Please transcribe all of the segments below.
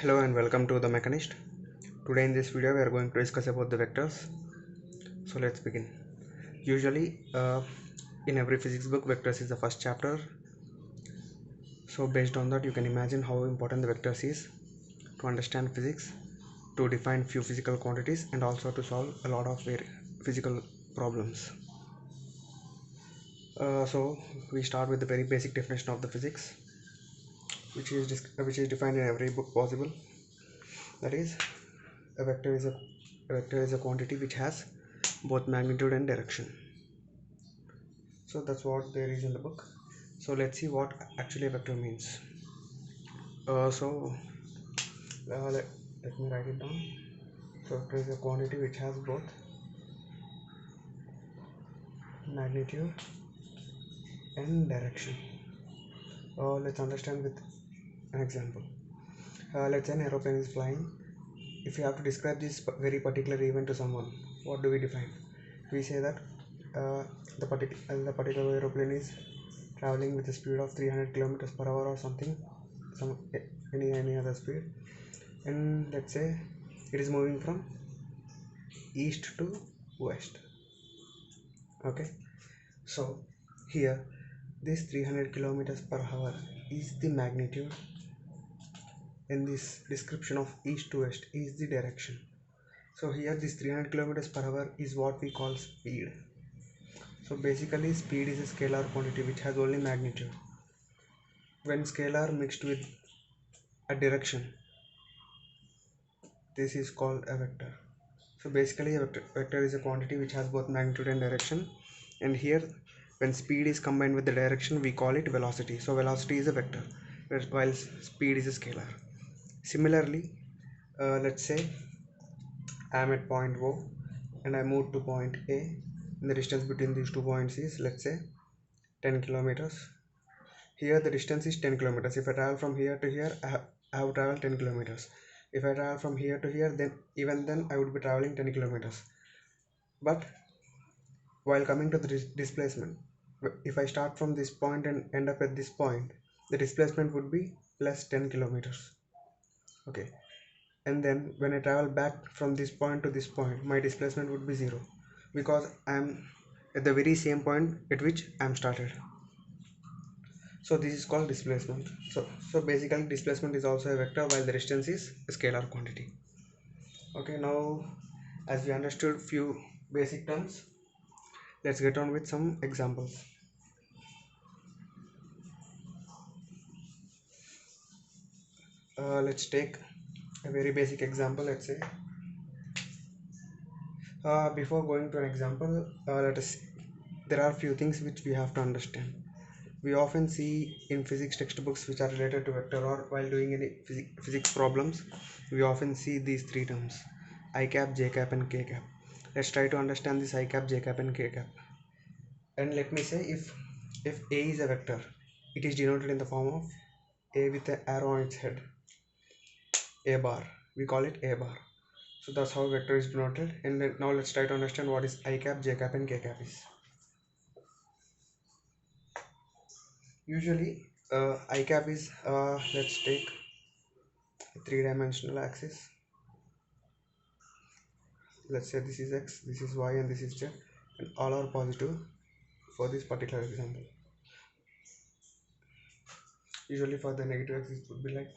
Hello and welcome to The Mechanist. Today in this video we are going to discuss about the vectors. So let's begin. Usually in every physics book vectors is the first chapter. So based on that you can imagine how important the vectors is to understand physics, to define few physical quantities and also to solve a lot of physical problems. So we start with the very basic definition of the physics which is defined in every book possible. That is, a vector is a quantity which has both magnitude and direction. So that's what there is in the book. So let's see what actually a vector means. Let me write it down. So vector is a quantity which has both magnitude and direction. Let's understand with an example. Let's say an aeroplane is flying. If you have to describe this very particular event to someone, what do we define? We say that uh, the particular aeroplane is traveling with a speed of 300 kilometers per hour or something, any other speed, and let's say it is moving from east to west. Okay, so here this 300 kilometers per hour is the magnitude, and this description of east to west is the direction. So here this 300 kilometers per hour is what we call speed. So basically speed is a scalar quantity which has only magnitude. When scalar mixed with a direction, this is called a vector. So basically a vector is a quantity which has both magnitude and direction, and here when speed is combined with the direction we call it velocity. So velocity is a vector while speed is a scalar. Similarly, let's say I am at point O and I move to point A, and the distance between these 2 points is, let's say, 10 kilometers. Here the distance is 10 kilometers. If I travel from here to here, I have traveled 10 kilometers. If I travel from here to here, then even then I would be traveling 10 kilometers. But while coming to the displacement, if I start from this point and end up at this point, the displacement would be plus 10 kilometers. Okay, and then when I travel back from this point to this point, my displacement would be 0, because I am at the very same point at which I am started. So this is called displacement. So basically displacement is also a vector while the distance is a scalar quantity. Okay, now as we understood few basic terms, let's get on with some examples. Let's take a very basic example. Let's say before going to an example, let us there are few things which we have to understand. We often see in physics textbooks which are related to vector, or while doing any physics problems, we often see these three terms: I cap, j cap and k cap. Let's try to understand this I cap, j cap and k cap. And let me say, if A is a vector, it is denoted in the form of A with an arrow on its head, A bar. We call it A bar. So that's how vector is denoted. And now let's try to understand what is I cap, j cap and k cap is. Usually I cap is, let's take a three-dimensional axis. Let's say this is x, this is y and this is z, and all are positive for this particular example. Usually for the negative x it would be like,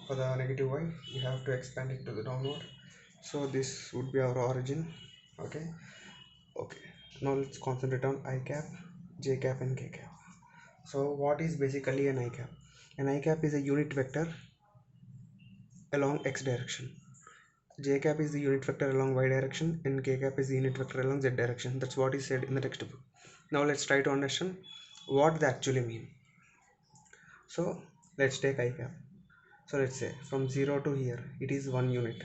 for the negative y we have to expand it to the downward. So this would be our origin. Okay, now let's concentrate on I cap, j cap and k cap. So what is basically an I cap? An I cap is a unit vector along x direction. J cap is the unit vector along y direction, and k cap is the unit vector along z direction. That's what is said in the textbook. Now let's try to understand what they actually mean. So let's take I cap. So let's say from 0 to here it is 1 unit.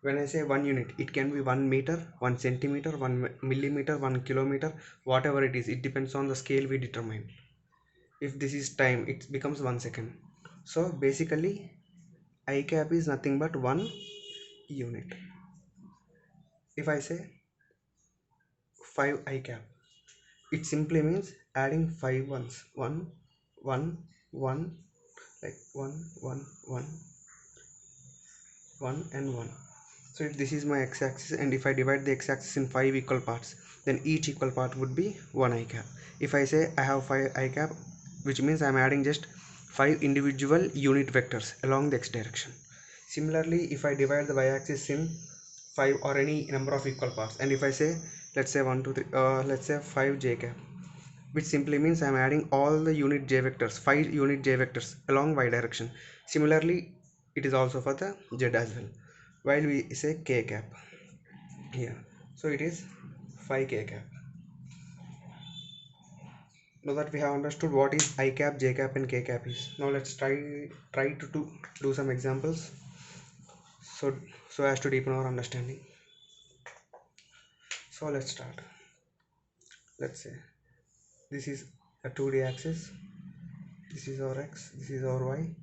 When I say 1 unit, it can be 1 meter, 1 centimeter, 1 millimeter, 1 kilometer, whatever it is. It depends on the scale we determine. If this is time, it becomes 1 second. So basically I cap is nothing but 1 unit. If I say 5 I cap, it simply means adding 5 ones. 1 1 1, like 1 1 1. 1 and 1. So if this is my x-axis, and if I divide the x-axis in 5 equal parts, then each equal part would be 1 I cap. If I say I have 5 I cap, which means I am adding just 5 individual unit vectors along the x direction. Similarly, if I divide the y-axis in 5 or any number of equal parts, and if I say, let's say 1 2 3 let's say 5 j cap, which simply means I am adding all the unit j vectors, 5 unit j vectors along y direction. Similarly, it is also for the z as well, while we say k cap here, so it is 5 k cap. Now that we have understood what is I cap, j cap and k cap is, now let's try to do some examples, so as to deepen our understanding. So let's start. Let's say this is a 2D axis, this is our x, this is our y,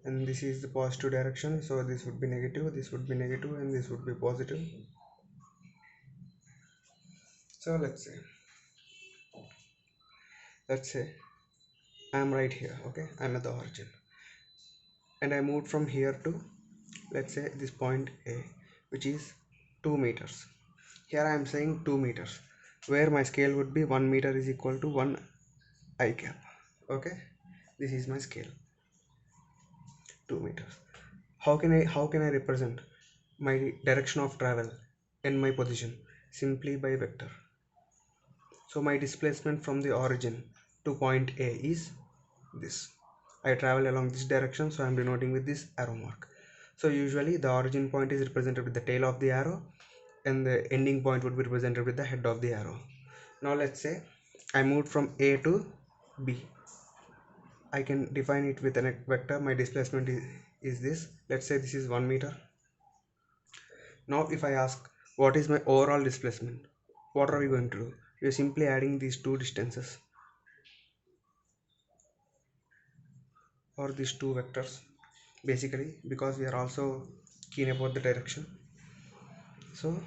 and this is the positive direction, so this would be negative, this would be negative, and this would be positive. So let's say I'm right here, okay, I'm at the origin, and I moved from here to, let's say, this point A, which is 2 meters. Here I am saying 2 meters, where my scale would be 1 meter is equal to 1 I cap. Okay, this is my scale, 2 meters. How can I represent my direction of travel and my position? Simply by vector. So my displacement from the origin to point A is this. I travel along this direction, so I am denoting with this arrow mark. So usually the origin point is represented with the tail of the arrow, and the ending point would be represented with the head of the arrow. Now let's say I moved from A to B. I can define it with a vector. My displacement is this. Let's say this is 1 meter. Now if I ask what is my overall displacement, what are we going to do? We are simply adding these two distances, or these two vectors, basically, because we are also keen about the direction. So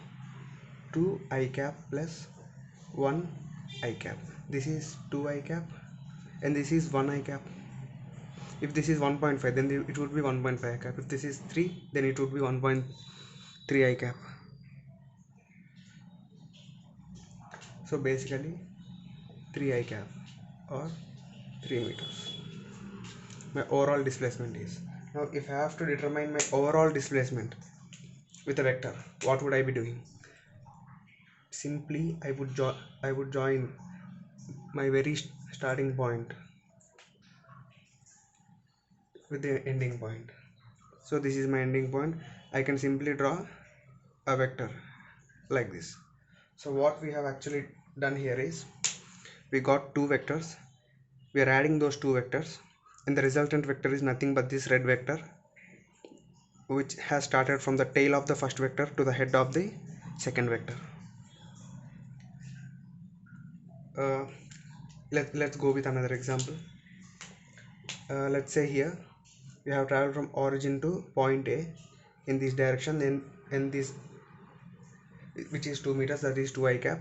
2 I cap plus 1 I cap. This is 2 I cap and this is 1 I cap. If this is 1.5, then it would be 1.5 I cap. If this is 3, then it would be 1.3 I cap. So basically 3 I cap or 3 meters. My overall displacement is. Now if I have to determine my overall displacement with a vector, what would I be doing? Simply I would join my very starting point with the ending point. So this is my ending point. I can simply draw a vector like this. So what we have actually done here is, we got two vectors, we are adding those two vectors, and the resultant vector is nothing but this red vector, which has started from the tail of the first vector to the head of the second vector. Let's go with another example. Let's say here we have traveled from origin to point A in this direction, then in this, which is 2 meters, that is 2 I cap.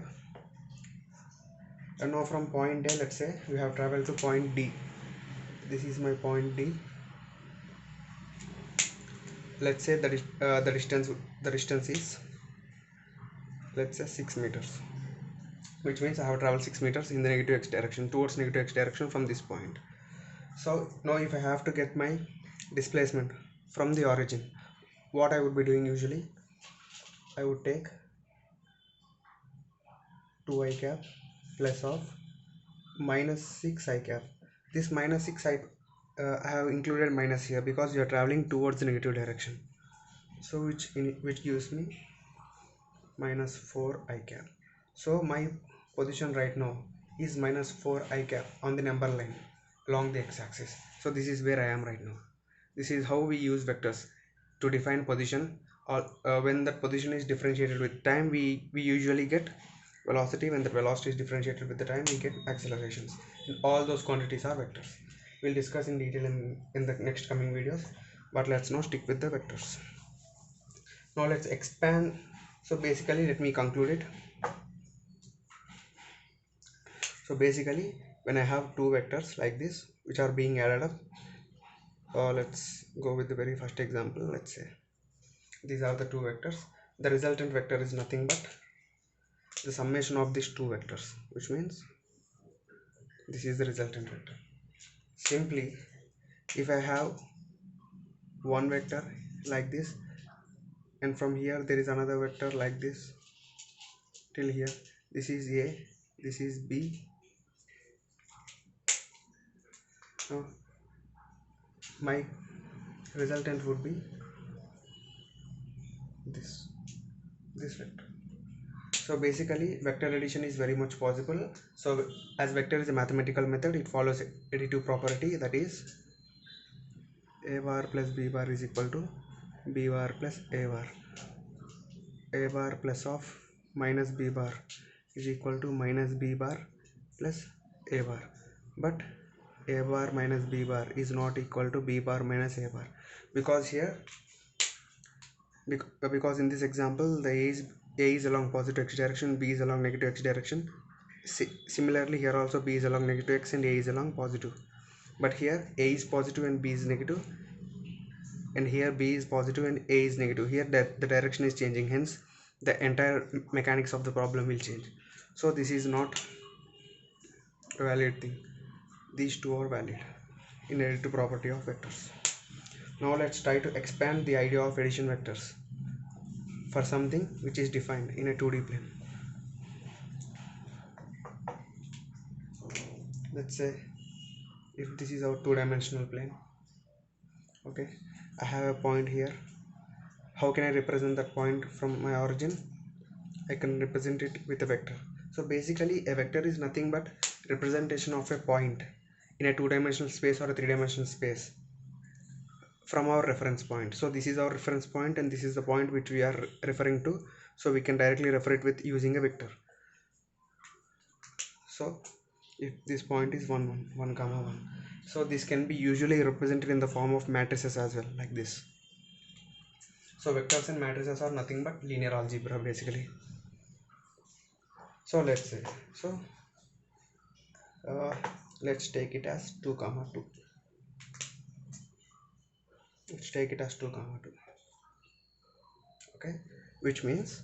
And now from point A, let's say we have traveled to point D. This is my point D. Let's say that is the distance is, let's say, 6 meters, which means I have traveled 6 meters in the negative x direction, towards negative x direction from this point. So now if I have to get my displacement from the origin, what I would be doing usually, I would take 2 I cap plus of minus 6 I cap. This minus 6 I have included minus here because you are traveling towards the negative direction, so which gives me minus 4 I cap. So my position right now is minus 4 I cap on the number line along the x-axis. So this is where I am right now. This is how we use vectors to define position, or when that position is differentiated with time, we usually get velocity. When the velocity is differentiated with the time, we get accelerations, and all those quantities are vectors. We'll discuss in detail in the next coming videos, but let's now stick with the vectors. Now let's expand. So basically, let me conclude it. So basically, when I have two vectors like this which are being added up, let's go with the very first example. Let's say these are the two vectors. The resultant vector is nothing but the summation of these two vectors, which means this is the resultant vector. Simply, if I have one vector like this, and from here there is another vector like this till here, this is A, this is B. Now my resultant would be this vector. So basically vector addition is very much possible. So as vector is a mathematical method, it follows additive property, that is a bar plus b bar is equal to b bar plus a bar. A bar plus of minus b bar is equal to minus b bar plus a bar, but a bar minus b bar is not equal to b bar minus a bar, because here because in this example the a is along positive x direction, b is along negative x direction. Similarly here also b is along negative x and a is along positive, but here a is positive and b is negative, and here b is positive and a is negative. Here the direction is changing, hence the entire mechanics of the problem will change. So this is not a valid thing. These two are valid in additive property of vectors. Now let's try to expand the idea of addition vectors for something which is defined in a 2D plane. Let's say if this is our two-dimensional plane, okay, I have a point here. How can I represent that point from my origin? I can represent it with a vector. So basically a vector is nothing but representation of a point in a two-dimensional space or a three-dimensional space from our reference point. So this is our reference point and this is the point which we are referring to, so we can directly refer it with using a vector. So if this point is 1 1 comma 1, so this can be usually represented in the form of matrices as well, like this. So vectors and matrices are nothing but linear algebra basically. So let's say, so let's take it as 2 comma 2. Let's take it as 2 comma 2. Okay, which means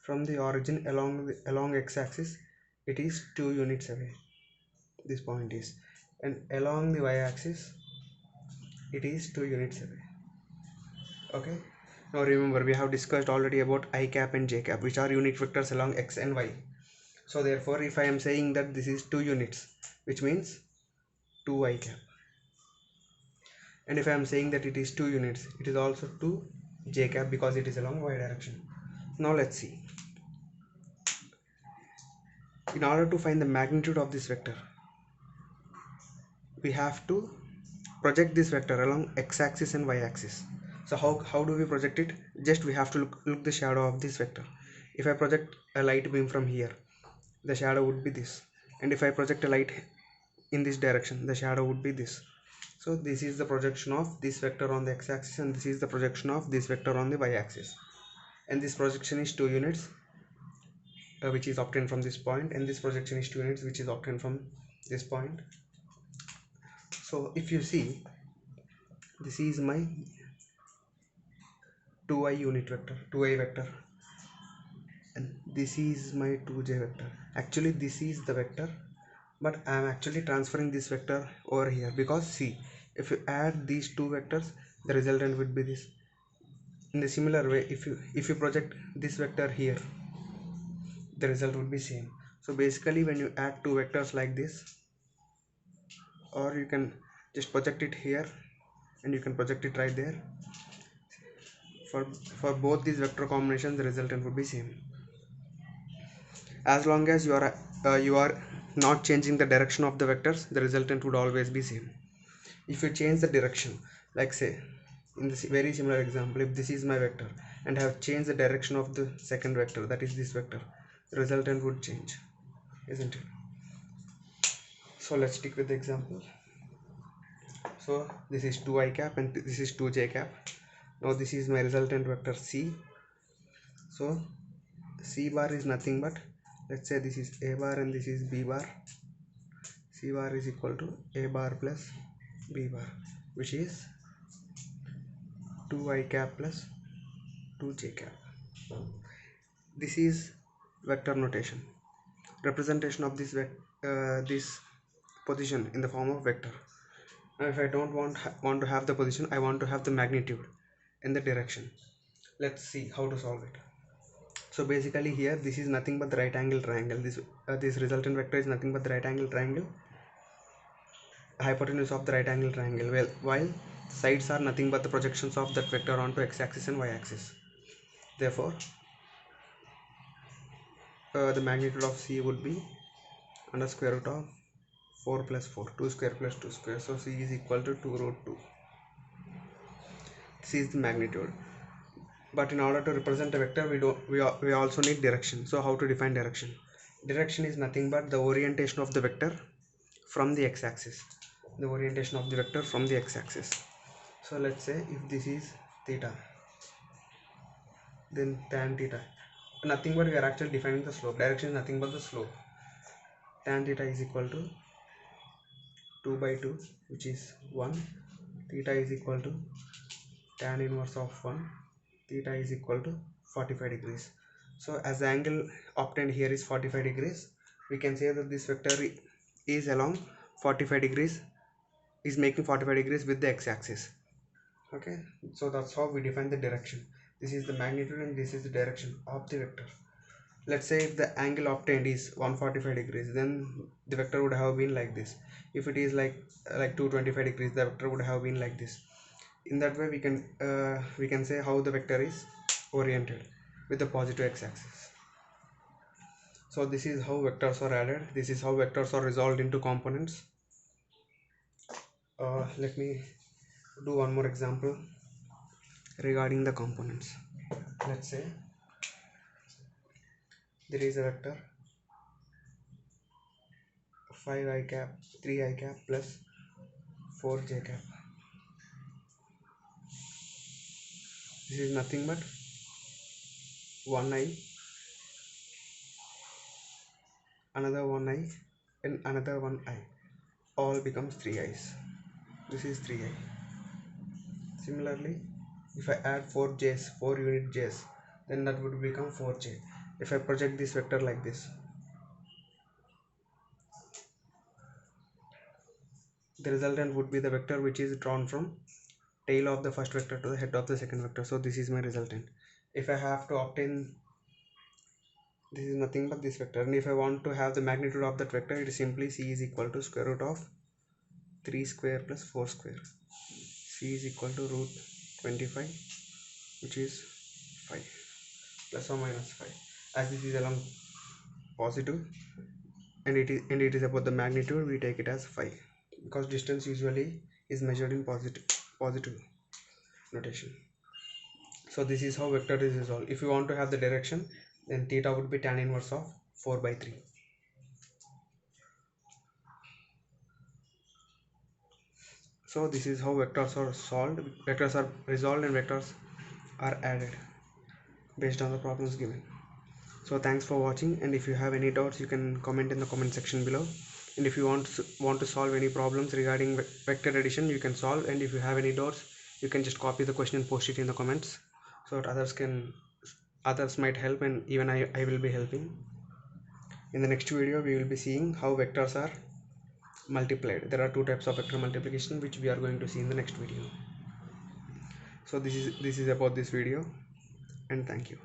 from the origin along x-axis it is 2 units away, this point is, and along the y-axis it is 2 units away. Okay, now remember we have discussed already about I cap and j cap, which are unit vectors along x and y. So therefore if I am saying that this is 2 units, which means 2 I cap, and if I am saying that it is 2 units, it is also 2 j cap because it is along y direction. Now let's see, in order to find the magnitude of this vector, we have to project this vector along x-axis and y-axis. So how do we project it? Just we have to look the shadow of this vector. If I project a light beam from here, the shadow would be this, and if I project a light in this direction, the shadow would be this. So this is the projection of this vector on the x-axis, and this is the projection of this vector on the y-axis, and this projection is 2 units which is obtained from this point, and this projection is 2 units which is obtained from this point. So if you see, this is my 2i unit vector, 2i vector, and this is my 2j vector. Actually this is the vector, but I am actually transferring this vector over here, because see, if you add these two vectors, the resultant would be this. In the similar way, if you project this vector here, the result would be same. So basically when you add two vectors like this, or you can just project it here and you can project it right there, for both these vector combinations the resultant would be same, as long as you are not changing the direction of the vectors, the resultant would always be same. If you change the direction, like say in this very similar example, if this is my vector and I have changed the direction of the second vector, that is this vector, the resultant would change, isn't it? So let's stick with the example. So this is 2i cap and this is 2j cap. Now this is my resultant vector c. So c bar is nothing but, let's say this is a bar and this is b bar. C bar is equal to a bar plus b bar, which is 2 I cap plus 2 j cap. This is vector notation, representation of this position in the form of vector. Now if I don't want to have the position, I want to have the magnitude in the direction. Let's see how to solve it. So basically here this is nothing but the right angle triangle. This resultant vector is nothing but the right angle triangle, hypotenuse of the right angle triangle, well, while sides are nothing but the projections of that vector onto x-axis and y-axis. Therefore the magnitude of C would be under square root of 4 plus 4, 2 square plus 2 square, so C is equal to 2 root 2. This is the magnitude. But in order to represent a vector, we also need direction. So how to define direction? Direction is nothing but the orientation of the vector from the x-axis. The orientation of the vector from the x-axis. So let's say if this is theta, then tan theta. Nothing but we are actually defining the slope. Direction is nothing but the slope. Tan theta is equal to 2 by 2, which is 1. Theta is equal to tan inverse of 1. Theta is equal to 45 degrees. So as the angle obtained here is 45 degrees, we can say that this vector is along 45 degrees, is making 45 degrees with the x-axis. Okay, so that's how we define the direction. This is the magnitude and this is the direction of the vector. Let's say if the angle obtained is 145 degrees, then the vector would have been like this. If it is like 225 degrees, the vector would have been like this. In that way we can say how the vector is oriented with the positive x-axis. So this is how vectors are added. This is how vectors are resolved into components. Let me do one more example regarding the components. Let's say there is a vector 5 I cap 3 I cap plus 4 j cap. This is nothing but 1 I, another 1 I, and another 1 I, all becomes 3 I's. This is 3 I. Similarly, if I add 4 j's, 4 unit j's, then that would become 4j. If I project this vector like this, the resultant would be the vector which is drawn from tail of the first vector to the head of the second vector. So this is my resultant. If I have to obtain, this is nothing but this vector, and if I want to have the magnitude of that vector, it is simply C is equal to square root of 3 square plus 4 square. C is equal to root 25, which is 5, plus or minus 5. As this is along positive and it is about the magnitude, we take it as 5, because distance usually is measured in positive notation. So this is how vector is resolved. If you want to have the direction, then theta would be tan inverse of 4 by 3. So this is how vectors are solved. Vectors are resolved and vectors are added based on the problems given. So thanks for watching, and if you have any doubts, you can comment in the comment section below. And if you want to solve any problems regarding vector addition, you can solve. And if you have any doubts, you can just copy the question and post it in the comments, so that others might help, and even I will be helping. In the next video, we will be seeing how vectors are multiplied. There are two types of vector multiplication which we are going to see in the next video. So this is about this video, and thank you.